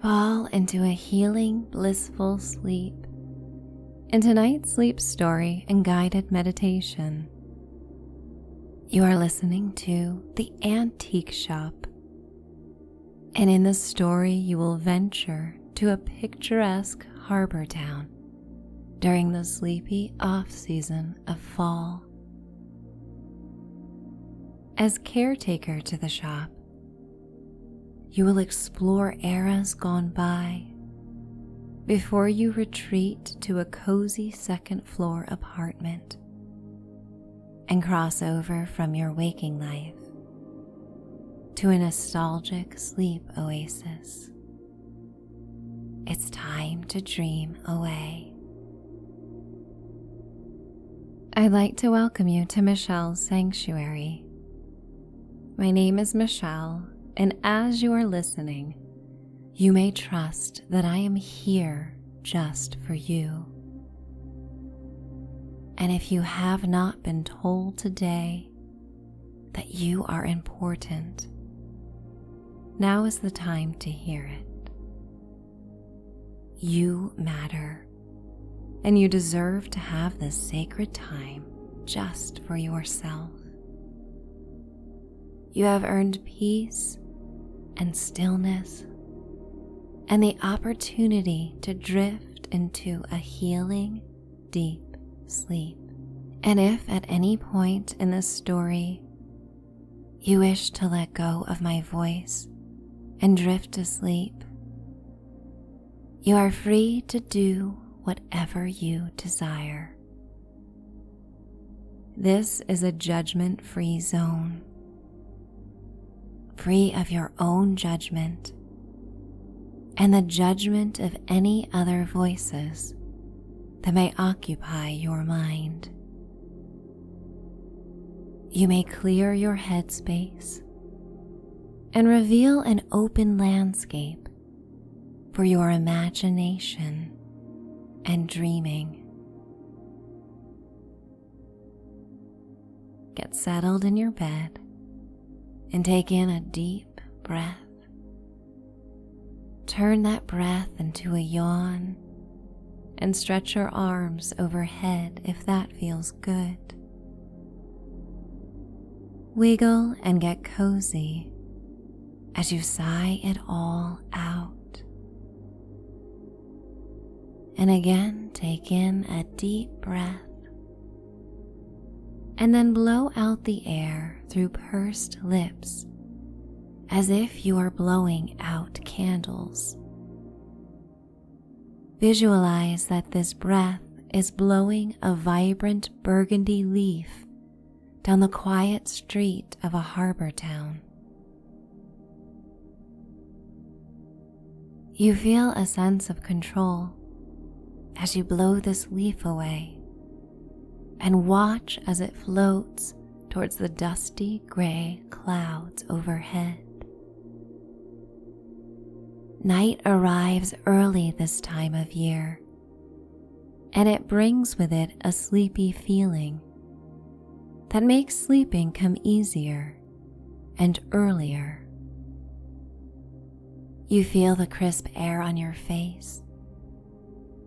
Fall into a healing, blissful sleep. In tonight's sleep story and guided meditation, you are listening to The Antique Shop. And in the story, you will venture to a picturesque harbor town during the sleepy off-season of fall. As caretaker to the shop, you will explore eras gone by before you retreat to a cozy second-floor apartment and cross over from your waking life to a nostalgic sleep oasis. It's time to dream away. I'd like to welcome you to Michelle's Sanctuary. My name is Michelle, and as you are listening, you may trust that I am here just for you. And if you have not been told today that you are important, now is the time to hear it. You matter, and you deserve to have this sacred time just for yourself. You have earned peace and stillness and the opportunity to drift into a healing, deep sleep. And if at any point in this story you wish to let go of my voice and drift to sleep, you are free to do whatever you desire. This is a judgment-free zone, free of your own judgment and the judgment of any other voices that may occupy your mind. You may clear your headspace and reveal an open landscape for your imagination and dreaming. Get settled in your bed and take in a deep breath. Turn that breath into a yawn and stretch your arms overhead if that feels good. Wiggle and get cozy as you sigh it all out. And again, take in a deep breath and then blow out the air through pursed lips as if you are blowing out candles. Visualize that this breath is blowing a vibrant burgundy leaf down the quiet street of a harbor town. You feel a sense of control as you blow this leaf away and watch as it floats towards the dusty gray clouds overhead. Night arrives early this time of year, and it brings with it a sleepy feeling that makes sleeping come easier and earlier. You feel the crisp air on your face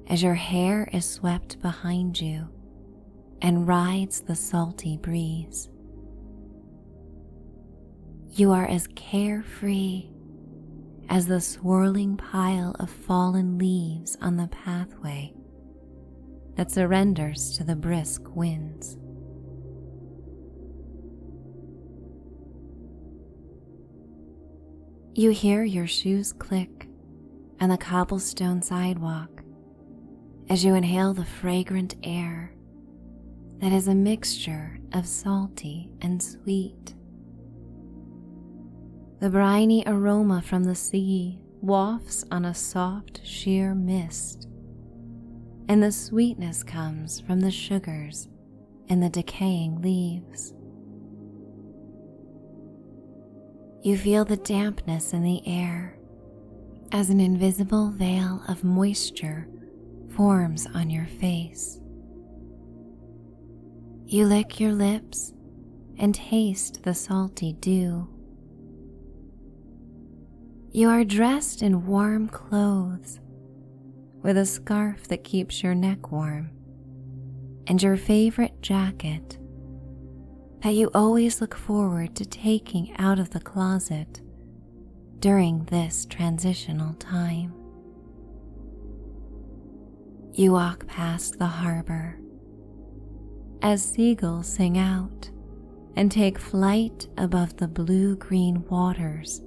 as your hair is swept behind you and rides the salty breeze. You are as carefree as the swirling pile of fallen leaves on the pathway that surrenders to the brisk winds. You hear your shoes click on the cobblestone sidewalk as you inhale the fragrant air that is a mixture of salty and sweet. The briny aroma from the sea wafts on a soft, sheer mist, and the sweetness comes from the sugars in the decaying leaves. You feel the dampness in the air as an invisible veil of moisture forms on your face. You lick your lips and taste the salty dew. You are dressed in warm clothes with a scarf that keeps your neck warm and your favorite jacket that you always look forward to taking out of the closet during this transitional time. You walk past the harbor as seagulls sing out and take flight above the blue-green waters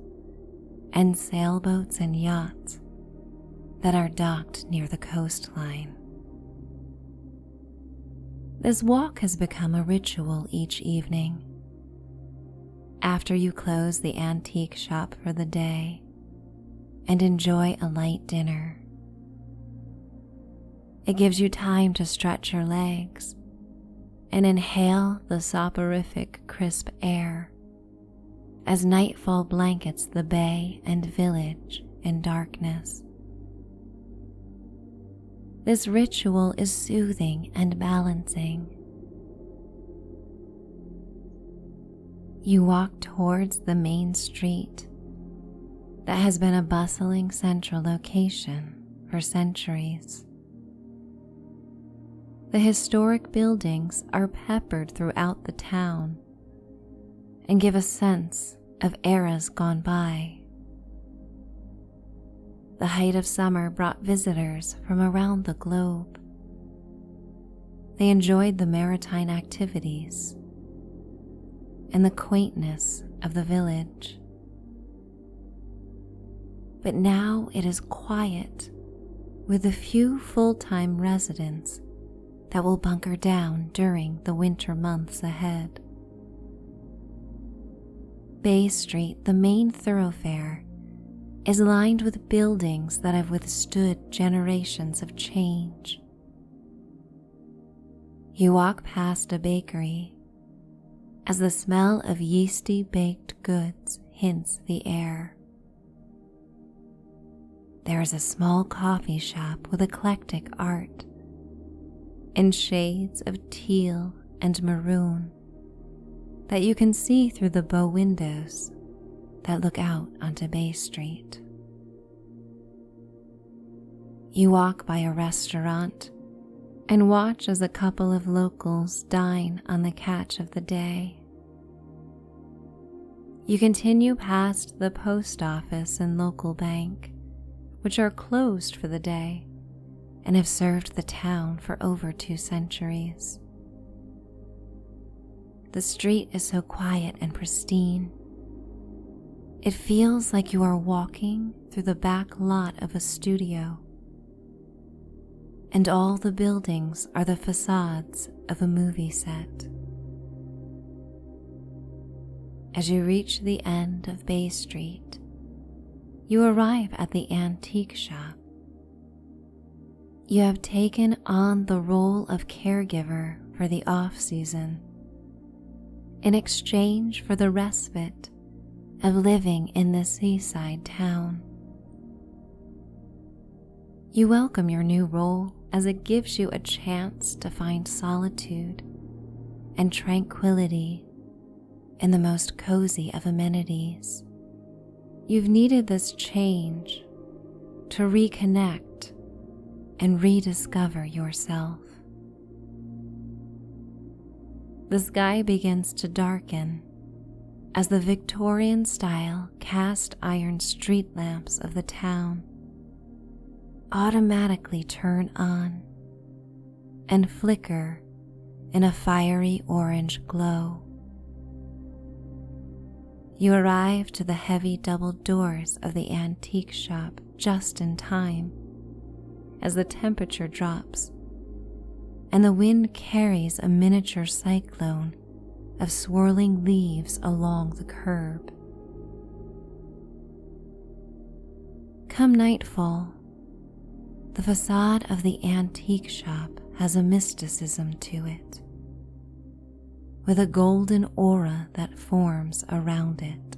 and sailboats and yachts that are docked near the coastline. This walk has become a ritual each evening. After you close the antique shop for the day and enjoy a light dinner, it gives you time to stretch your legs and inhale the soporific crisp air as nightfall blankets the bay and village in darkness. This ritual is soothing and balancing. You walk towards the main street that has been a bustling central location for centuries. The historic buildings are peppered throughout the town and give a sense of eras gone by. The height of summer brought visitors from around the globe. They enjoyed the maritime activities and the quaintness of the village. But now it is quiet, with a few full-time residents that will bunker down during the winter months ahead. Bay Street, the main thoroughfare, is lined with buildings that have withstood generations of change. You walk past a bakery as the smell of yeasty baked goods hints the air. There is a small coffee shop with eclectic art in shades of teal and maroon that you can see through the bow windows that look out onto Bay Street. You walk by a restaurant and watch as a couple of locals dine on the catch of the day. You continue past the post office and local bank, which are closed for the day and have served the town for over 2 centuries. The street is so quiet and pristine. It feels like you are walking through the back lot of a studio, and all the buildings are the facades of a movie set. As you reach the end of Bay Street, you arrive at the antique shop. You have taken on the role of caregiver for the off-season in exchange for the respite of living in the seaside town. You welcome your new role as it gives you a chance to find solitude and tranquility in the most cozy of amenities. You've needed this change to reconnect and rediscover yourself. The sky begins to darken as the Victorian-style cast iron street lamps of the town automatically turn on and flicker in a fiery orange glow. You arrive to the heavy double doors of the antique shop just in time as the temperature drops and the wind carries a miniature cyclone of swirling leaves along the curb. Come nightfall, the facade of the antique shop has a mysticism to it, with a golden aura that forms around it.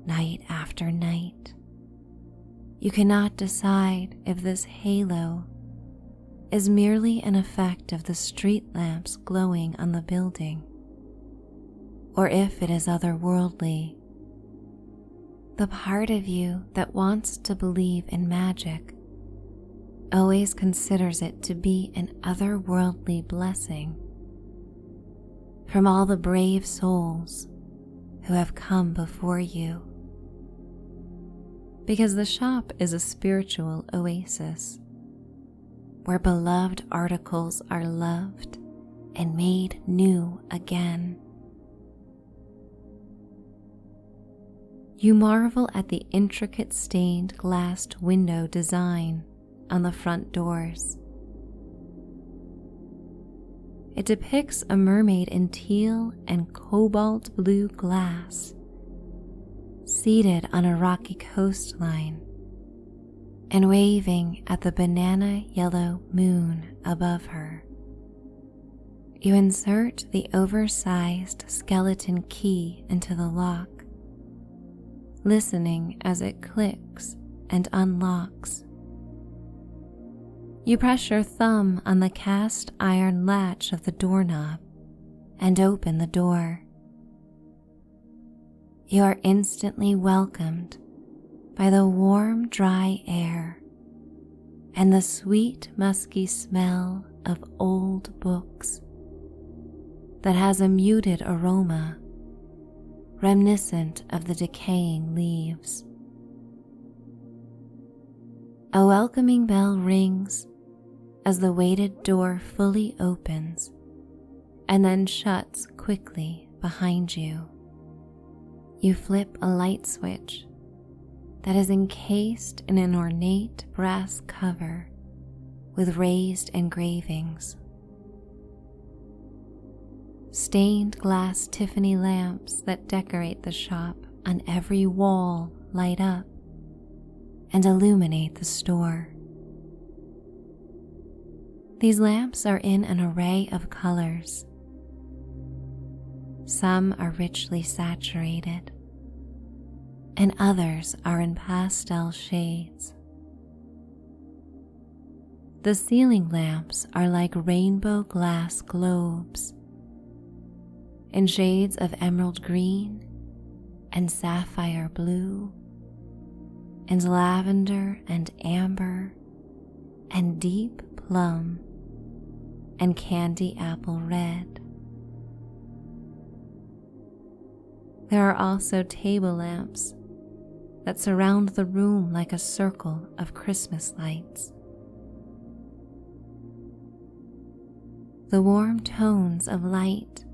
Night after night, you cannot decide if this halo is merely an effect of the street lamps glowing on the building, or if it is otherworldly The part of you that wants to believe in magic always considers it to be an otherworldly blessing from all the brave souls who have come before you. Because the shop is a spiritual oasis where beloved articles are loved and made new again. You marvel at the intricate stained glass window design on the front doors. It depicts a mermaid in teal and cobalt blue glass, seated on a rocky coastline and waving at the banana yellow moon above her. You insert the oversized skeleton key into the lock, listening as it clicks and unlocks. You press your thumb on the cast iron latch of the doorknob and open the door. You are instantly welcomed by the warm, dry air and the sweet, musky smell of old books that has a muted aroma reminiscent of the decaying leaves. A welcoming bell rings as the weighted door fully opens and then shuts quickly behind you. You flip a light switch that is encased in an ornate brass cover with raised engravings. Stained glass Tiffany lamps that decorate the shop on every wall light up and illuminate the store. These lamps are in an array of colors. Some are richly saturated, and others are in pastel shades. The ceiling lamps are like rainbow glass globes in shades of emerald green and sapphire blue and lavender and amber and deep plum and candy apple red. There are also table lamps that surround the room like a circle of Christmas lights. The warm tones of light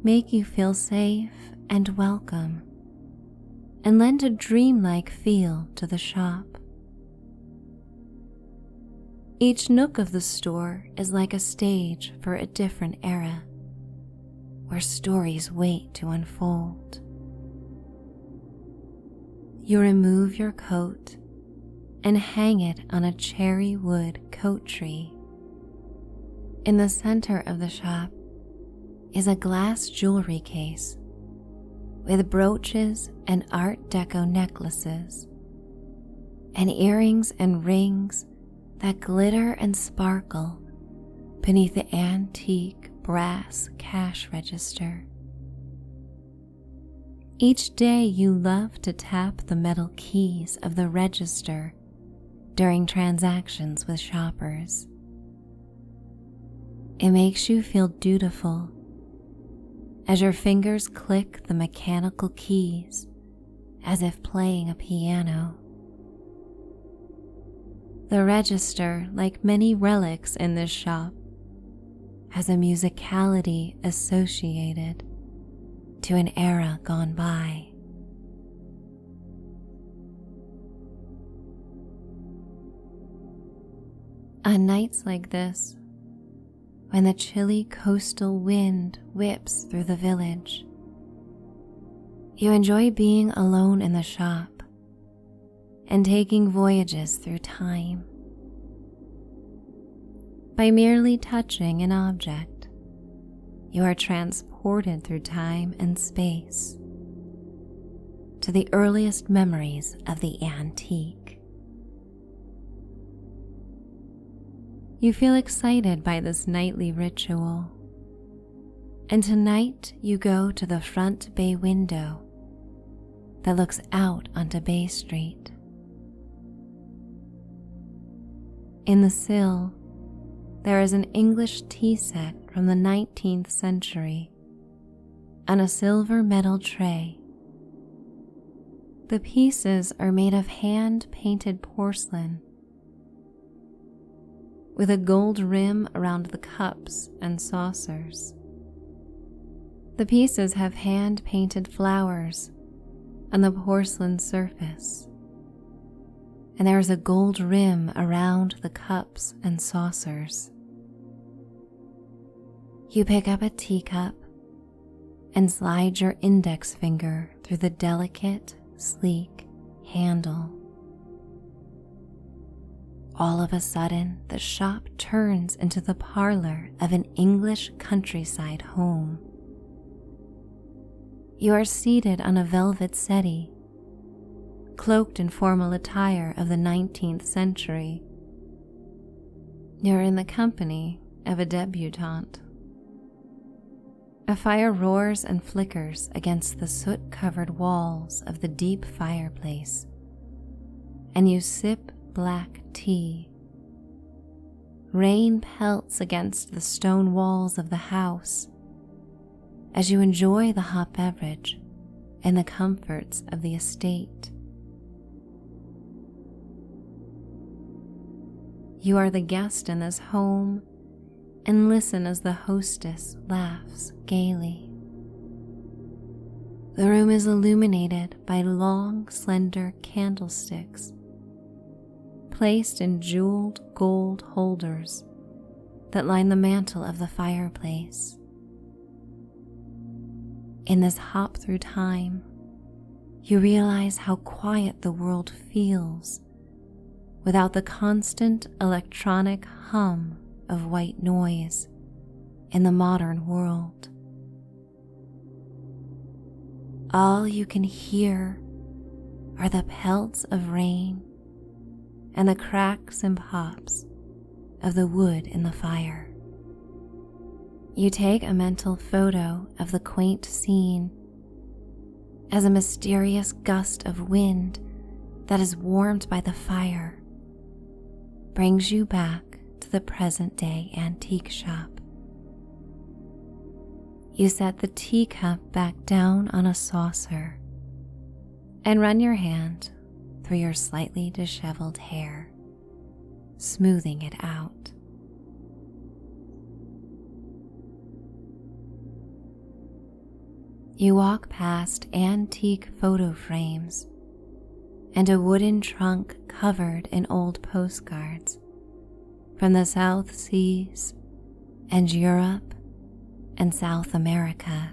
make you feel safe and welcome and lend a dreamlike feel to the shop. Each nook of the store is like a stage for a different era, where stories wait to unfold. You remove your coat and hang it on a cherry wood coat tree. In the center of the shop is a glass jewelry case with brooches and Art Deco necklaces and earrings and rings that glitter and sparkle beneath the antique brass cash register. Each day you love to tap the metal keys of the register during transactions with shoppers. It makes you feel dutiful as your fingers click the mechanical keys as if playing a piano. The register, like many relics in this shop, has a musicality associated to an era gone by. On nights like this, when the chilly coastal wind whips through the village, you enjoy being alone in the shop and taking voyages through time. By merely touching an object, you are transported through time and space to the earliest memories of the antique. You feel excited by this nightly ritual, and tonight you go to the front bay window that looks out onto Bay Street. In the sill, there is an English tea set from the 19th century on a silver metal tray. The pieces are made of hand-painted porcelain with a gold rim around the cups and saucers. The pieces have hand-painted flowers on the porcelain surface, and there is a gold rim around the cups and saucers. You pick up a teacup and slide your index finger through the delicate, sleek handle. All of a sudden, the shop turns into the parlor of an English countryside home. You are seated on a velvet settee, cloaked in formal attire of the 19th century. You're in the company of a debutante. A fire roars and flickers against the soot-covered walls of the deep fireplace, and you sip black tea. Rain pelts against the stone walls of the house as you enjoy the hot beverage and the comforts of the estate. You are the guest in this home and listen as the hostess laughs gaily. The room is illuminated by long, slender candlesticks placed in jeweled gold holders that line the mantel of the fireplace. In this hop through time, you realize how quiet the world feels without the constant electronic hum of white noise in the modern world. All you can hear are the pelts of rain and the cracks and pops of the wood in the fire. You take a mental photo of the quaint scene as a mysterious gust of wind that is warmed by the fire brings you back to the present-day antique shop. You set the teacup back down on a saucer and run your hand through your slightly disheveled hair, smoothing it out. You walk past antique photo frames and a wooden trunk covered in old postcards from the South Seas and Europe and South America.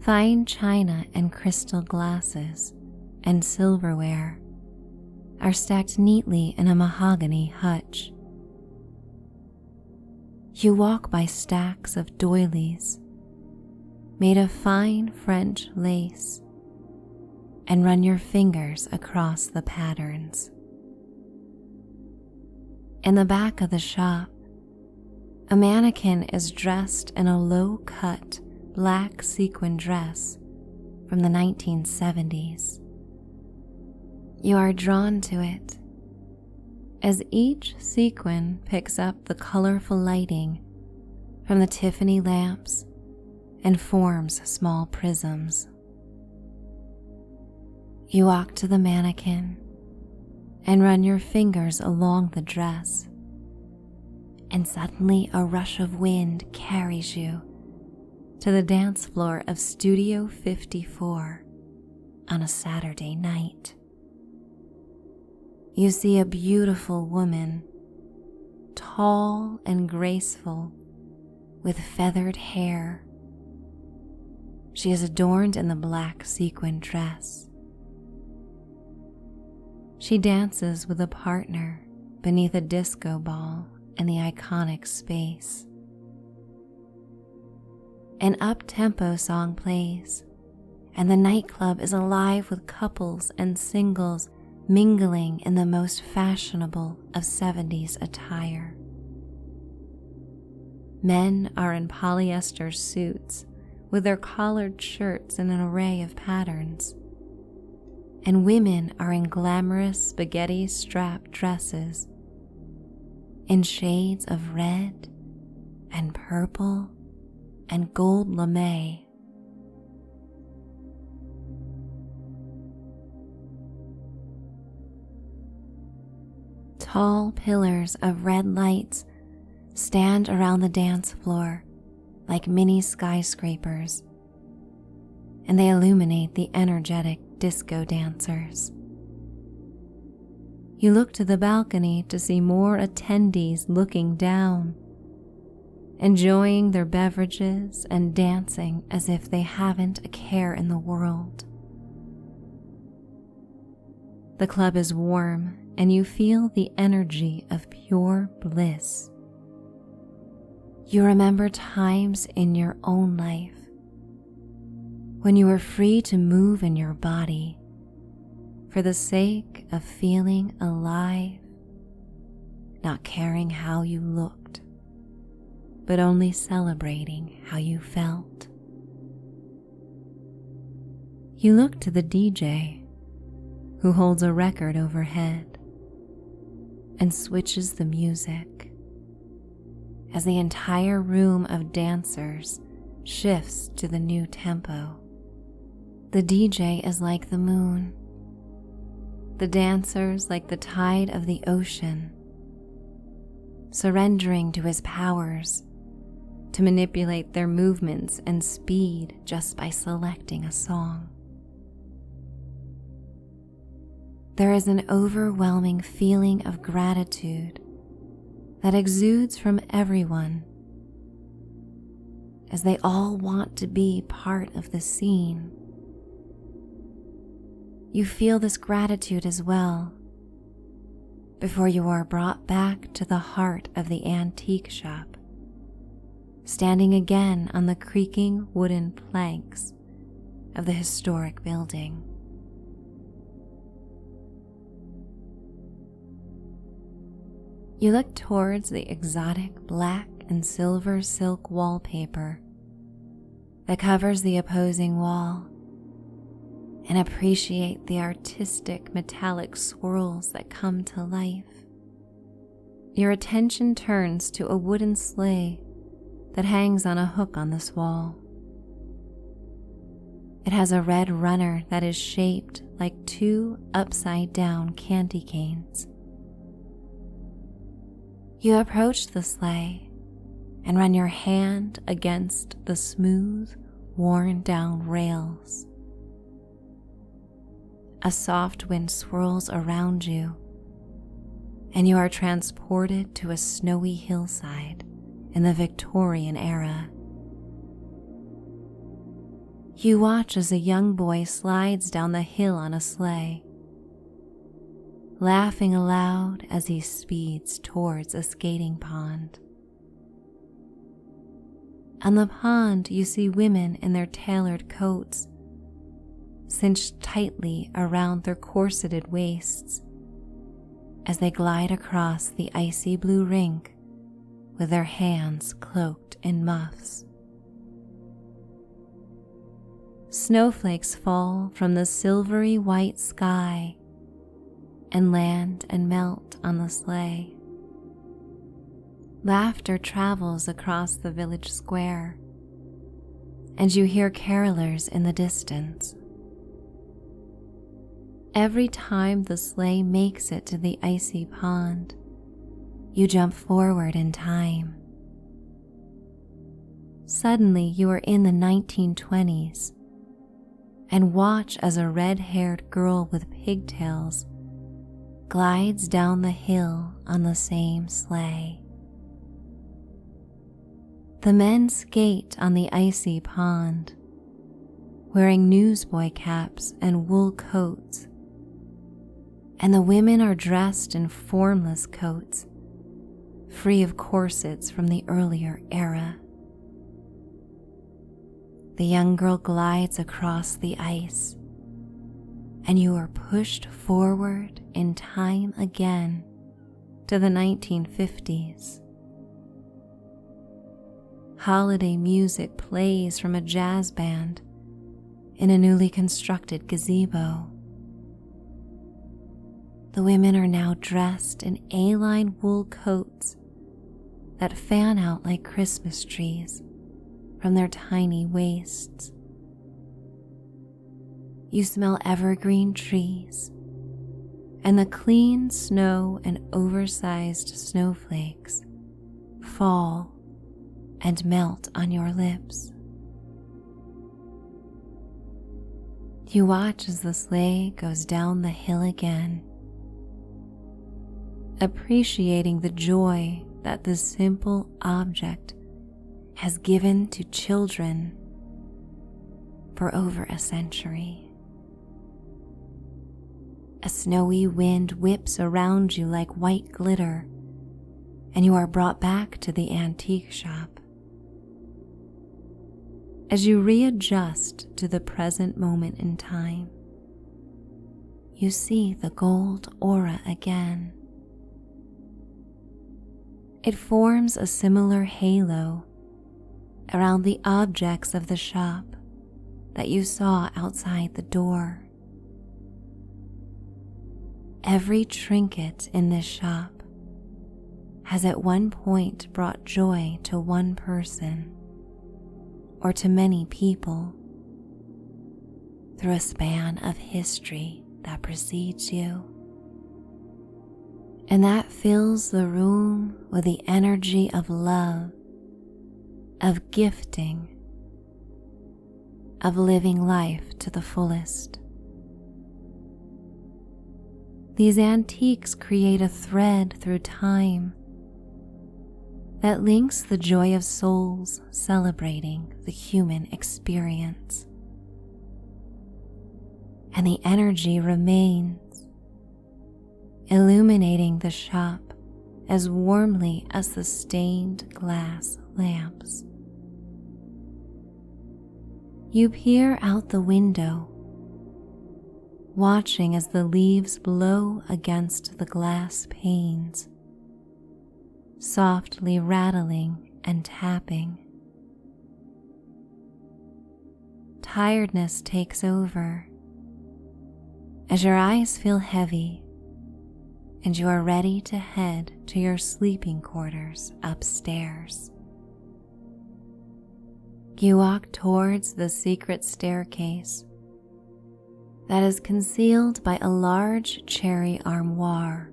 Fine china and crystal glasses and silverware are stacked neatly in a mahogany hutch. You walk by stacks of doilies made of fine French lace and run your fingers across the patterns. In the back of the shop, a mannequin is dressed in a low-cut black sequin dress from the 1970s. You are drawn to it as each sequin picks up the colorful lighting from the Tiffany lamps and forms small prisms. You walk to the mannequin and run your fingers along the dress, and suddenly a rush of wind carries you to the dance floor of Studio 54 on a Saturday night. You see a beautiful woman, tall and graceful, with feathered hair. She is adorned in the black sequin dress. She dances with a partner beneath a disco ball in the iconic space. An up-tempo song plays, and the nightclub is alive with couples and singles mingling in the most fashionable of 70s attire. Men are in polyester suits with their collared shirts in an array of patterns, and women are in glamorous spaghetti strap dresses in shades of red and purple and gold lame. Tall pillars of red lights stand around the dance floor like mini skyscrapers, and they illuminate the energetic disco dancers. You look to the balcony to see more attendees looking down, enjoying their beverages and dancing as if they haven't a care in the world. The club is warm, and you feel the energy of pure bliss. You remember times in your own life when you were free to move in your body for the sake of feeling alive, not caring how you looked, but only celebrating how you felt. You look to the DJ, who holds a record overhead and switches the music as the entire room of dancers shifts to the new tempo. The DJ is like the moon, the dancers like the tide of the ocean, surrendering to his powers to manipulate their movements and speed just by selecting a song. There is an overwhelming feeling of gratitude that exudes from everyone as they all want to be part of the scene. You feel this gratitude as well before you are brought back to the heart of the antique shop, standing again on the creaking wooden planks of the historic building. You look towards the exotic black and silver silk wallpaper that covers the opposing wall and appreciate the artistic metallic swirls that come to life. Your attention turns to a wooden sleigh that hangs on a hook on this wall. It has a red runner that is shaped like two upside-down candy canes. You approach the sleigh and run your hand against the smooth, worn-down rails. A soft wind swirls around you, and you are transported to a snowy hillside in the Victorian era. You watch as a young boy slides down the hill on a sleigh, laughing aloud as he speeds towards a skating pond. On the pond, you see women in their tailored coats, cinched tightly around their corseted waists, as they glide across the icy blue rink with their hands cloaked in muffs. Snowflakes fall from the silvery white sky and land and melt on the sleigh. Laughter travels across the village square, and you hear carolers in the distance. Every time the sleigh makes it to the icy pond, you jump forward in time. Suddenly you are in the 1920s and watch as a red-haired girl with pigtails glides down the hill on the same sleigh. The men skate on the icy pond, wearing newsboy caps and wool coats, and the women are dressed in formless coats, free of corsets from the earlier era. The young girl glides across the ice, and you are pushed forward in time again to the 1950s. holiday music plays from a jazz band in a newly constructed gazebo. The women are now dressed in A-line wool coats that fan out like Christmas trees from their tiny waists. You smell evergreen trees and the clean snow and oversized snowflakes fall and melt on your lips. You watch as the sleigh goes down the hill again, appreciating the joy that this simple object has given to children for over a century. A snowy wind whips around you like white glitter, and you are brought back to the antique shop. As you readjust to the present moment in time, you see the gold aura again. It forms a similar halo around the objects of the shop that you saw outside the door. Every trinket in this shop has at one point brought joy to one person or to many people through a span of history that precedes you. And that fills the room with the energy of love, of gifting, of living life to the fullest. These antiques create a thread through time that links the joy of souls celebrating the human experience. And the energy remains, illuminating the shop as warmly as the stained glass lamps. You peer out the window, watching as the leaves blow against the glass panes, softly rattling and tapping. Tiredness takes over as your eyes feel heavy and you are ready to head to your sleeping quarters upstairs. You walk towards the secret staircase that is concealed by a large cherry armoire,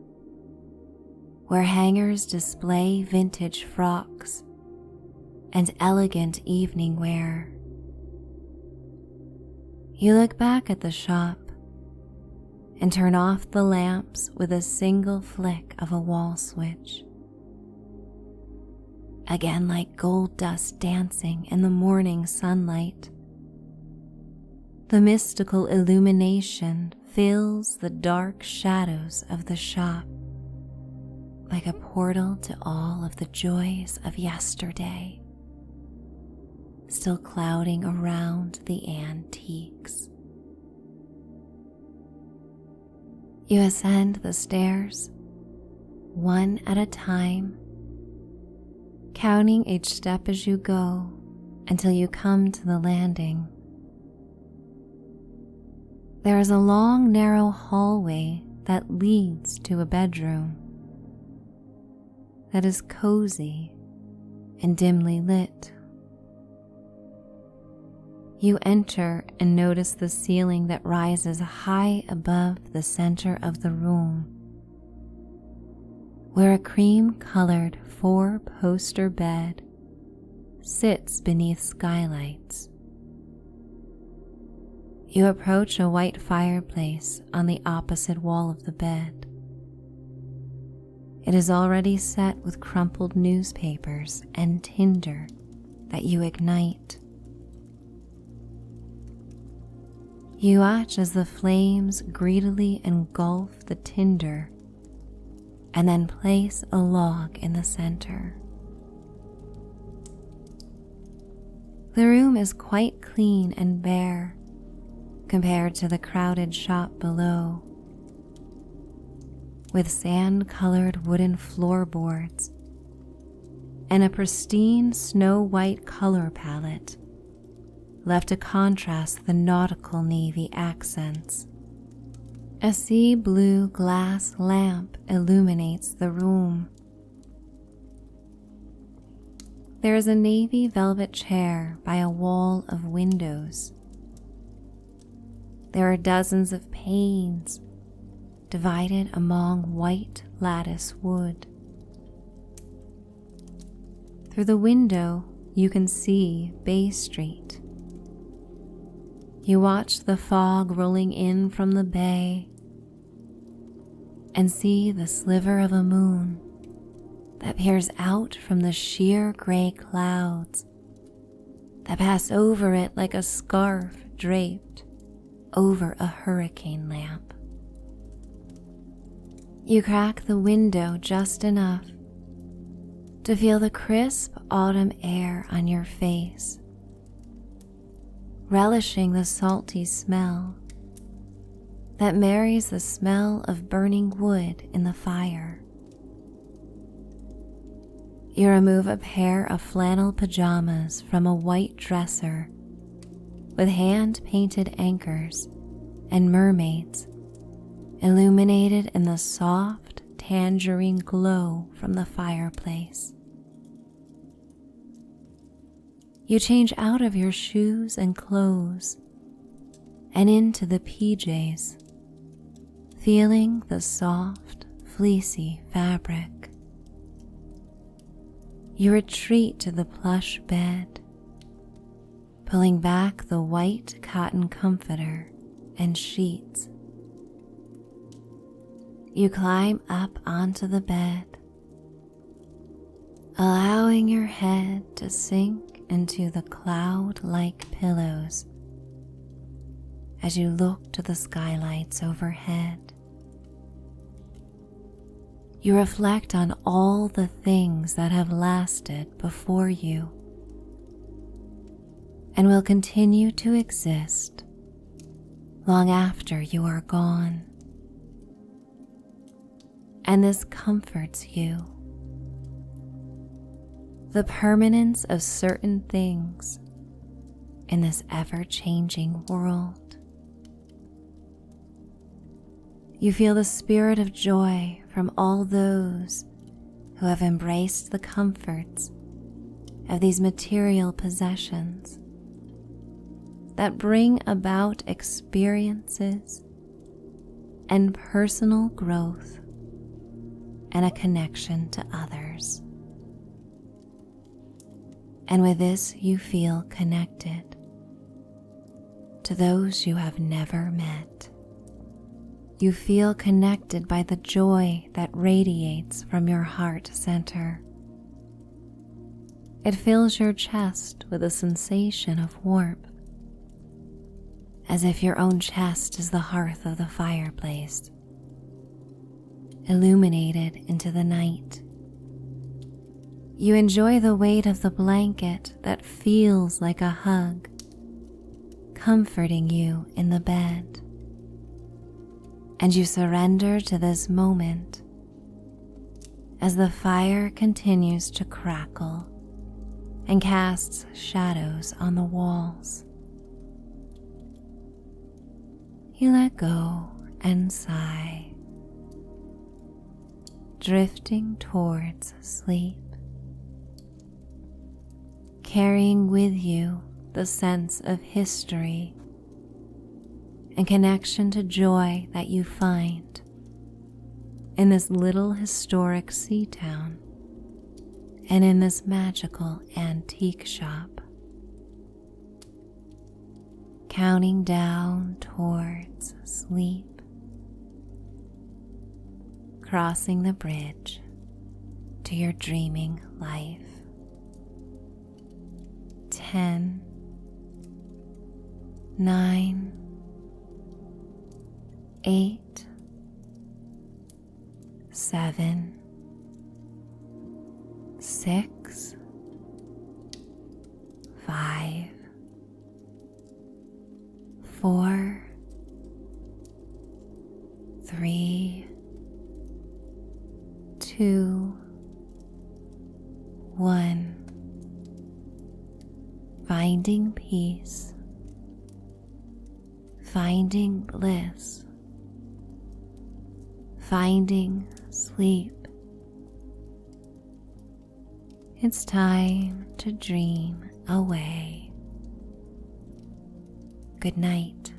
where hangers display vintage frocks and elegant evening wear. You look back at the shop and turn off the lamps with a single flick of a wall switch. Again, like gold dust dancing in the morning sunlight, the mystical illumination fills the dark shadows of the shop like a portal to all of the joys of yesterday, still clouding around the antiques. You ascend the stairs, one at a time, counting each step as you go until you come to the landing. There is a long, narrow hallway that leads to a bedroom that is cozy and dimly lit. You enter and notice the ceiling that rises high above the center of the room, where a cream-colored 4-poster bed sits beneath skylights. You approach a white fireplace on the opposite wall of the bed. It is already set with crumpled newspapers and tinder that you ignite. You watch as the flames greedily engulf the tinder and then place a log in the center. The room is quite clean and bare compared to the crowded shop below, with sand-colored wooden floorboards and a pristine snow-white color palette left to contrast the nautical navy accents. A sea blue glass lamp illuminates the room. There is a navy velvet chair by a wall of windows. There are dozens of panes divided among white lattice wood. Through the window, you can see Bay Street. You watch the fog rolling in from the bay and see the sliver of a moon that peers out from the sheer gray clouds that pass over it like a scarf draped over a hurricane lamp. You crack the window just enough to feel the crisp autumn air on your face, relishing the salty smell that marries the smell of burning wood in the fire. You remove a pair of flannel pajamas from a white dresser with hand-painted anchors and mermaids illuminated in the soft tangerine glow from the fireplace. You change out of your shoes and clothes and into the PJs, feeling the soft, fleecy fabric. You retreat to the plush bed, pulling back the white cotton comforter and sheets. You climb up onto the bed, allowing your head to sink into the cloud-like pillows as you look to the skylights overhead. You reflect on all the things that have lasted before you and will continue to exist long after you are gone. And this comforts you. The permanence of certain things in this ever-changing world. You feel the spirit of joy from all those who have embraced the comforts of these material possessions that bring about experiences and personal growth and a connection to others. And with this, you feel connected to those you have never met. You feel connected by the joy that radiates from your heart center. It fills your chest with a sensation of warmth, as if your own chest is the hearth of the fireplace, illuminated into the night. You enjoy the weight of the blanket that feels like a hug, comforting you in the bed. And you surrender to this moment as the fire continues to crackle and casts shadows on the walls. You let go and sigh, drifting towards sleep, carrying with you the sense of history and connection to joy that you find in this little historic sea town and in this magical antique shop. Counting down towards sleep, crossing the bridge to your dreaming life. 10, 9, 8, 7, 6, 5, 4, 3, 2, 1. finding peace, finding bliss, finding sleep. It's time to dream away. Good night.